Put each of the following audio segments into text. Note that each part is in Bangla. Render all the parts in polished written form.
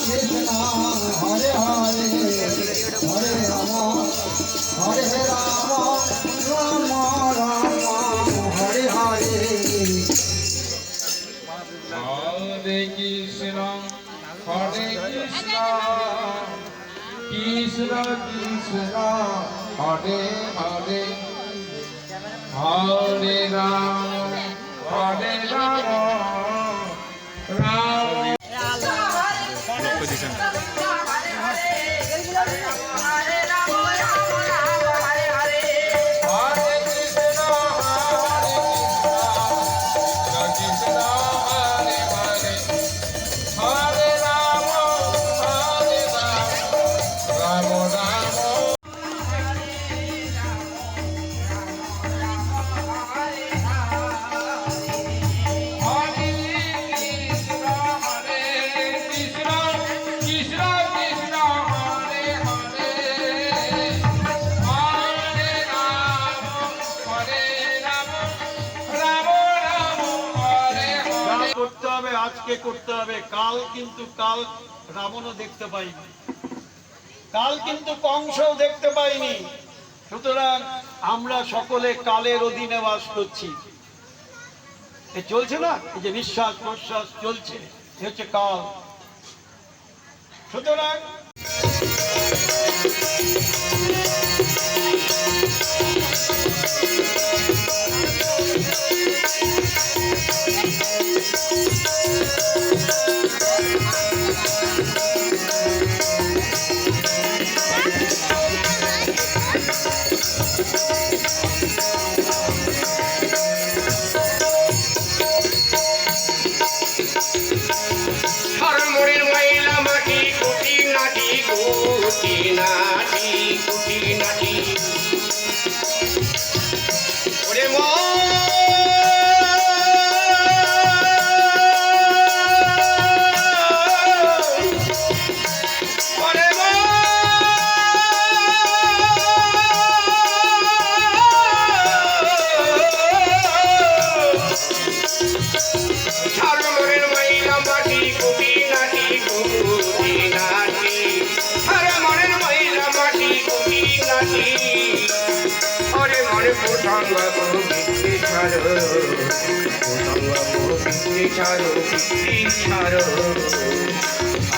কৃষ্ণ হরে হরে হরে রাম হরে রাম রাম রাম হরে হরে হরে কৃষ্ণ হরে কৃষ্ণ কৃষ্ণ কৃষ্ণ হরে হরে হরে রাম রাম করতে হবে, আজকে করতে হবে। কাল কিন্তু রাবণও দেখতে পাইনি, কাল কিন্তু কংসও দেখতে পাইনি। সুতরাং আমরা সকলে কালের অধীনে বাস করছি। এ চলছে না, এই যে নিঃশ্বাস প্রশ্বাস চলছে, এ হচ্ছে কাল। সুতরাং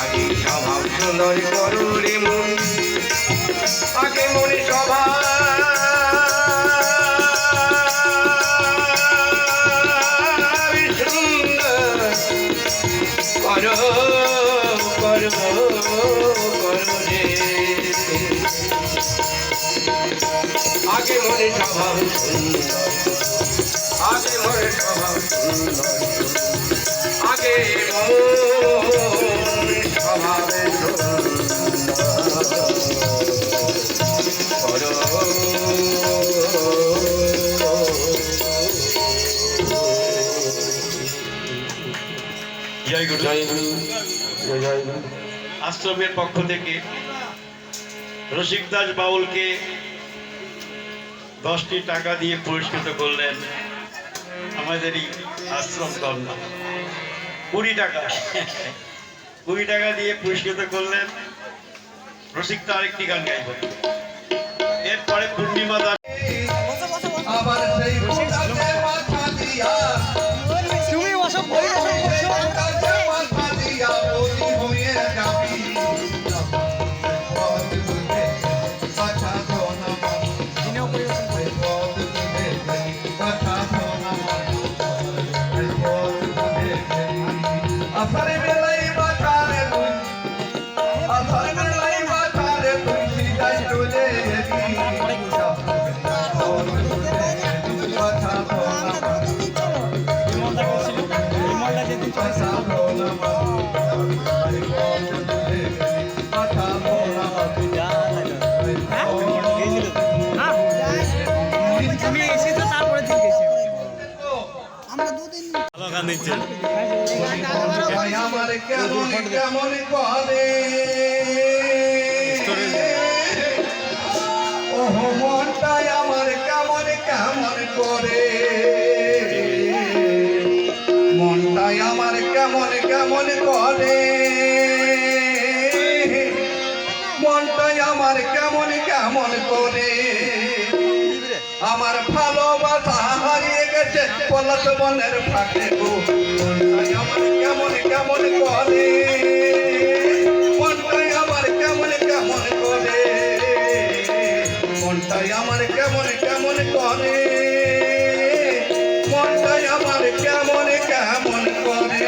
আগে স্বভাব সুন্দর করো রে মন, আগে মনে স্বভাব সুন্দর করো করো করো রে। আগে মনে স্বভাব সুন্দর, আগে মনে স্বভাব সুন্দর, আগে মন স্বভাবে জয় গুরু। আশ্রমের পক্ষ থেকে রসিকদাস বাউলকে 10টি টাকা দিয়ে পুরস্কৃত করলেন আমাদেরই আশ্রম কন্যা। 20 টাকা দিয়ে পুরস্কৃত করলেন। রসিকদা আরেকটি গান গাইব। এরপরে পূর্ণিমা দাস আবার সেই ফুটাতে মাথা দিয়া তুমি ওসব বই মাথা দিয়া বলি হয়ে যাবি কথা ধোনা দিনেও কথা ধোনা আফারে বেলাই বাতারে তুই আফারে বেলাই বাতারে তুই সিধাই চলে এলি আমার কেমন কেমন করে ওহো মনটাই আমার কেমন কেমন করে, মনটাই আমার কেমন কেমন করে কেমন করে আমার ভালোবাসা হারিয়ে গেছে পলাশ বনের ফাঁকে গো মনটাই আমার কেমন কেমন করে মনটাই আমার কেমন কেমন করে মনটাই আমার কেমন কেমন করে মনটাই আমার কেমন কেমন করে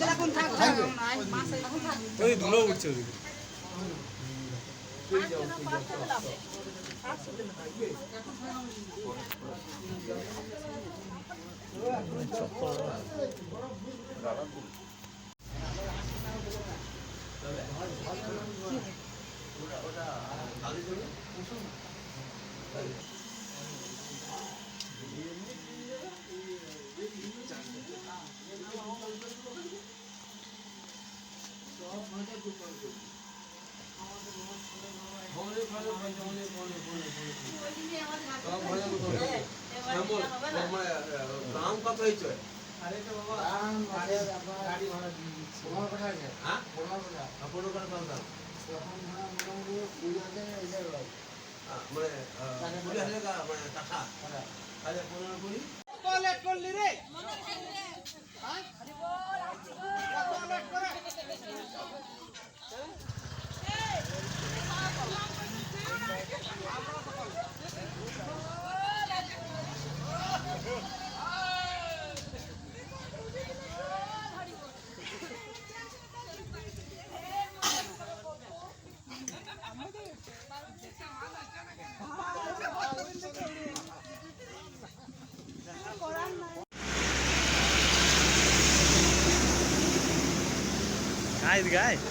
এখন থাকে ওই ধুলো উঠছে ওদিকে দাম কত হয়েছে? পনেরো করে কত দাম? মানে 20,000 টাকা মানে টাকা। আচ্ছা 15-20। গাইস গাইস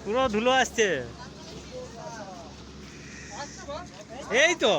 পুরো ধুলো আসছে এই তো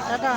টাটা।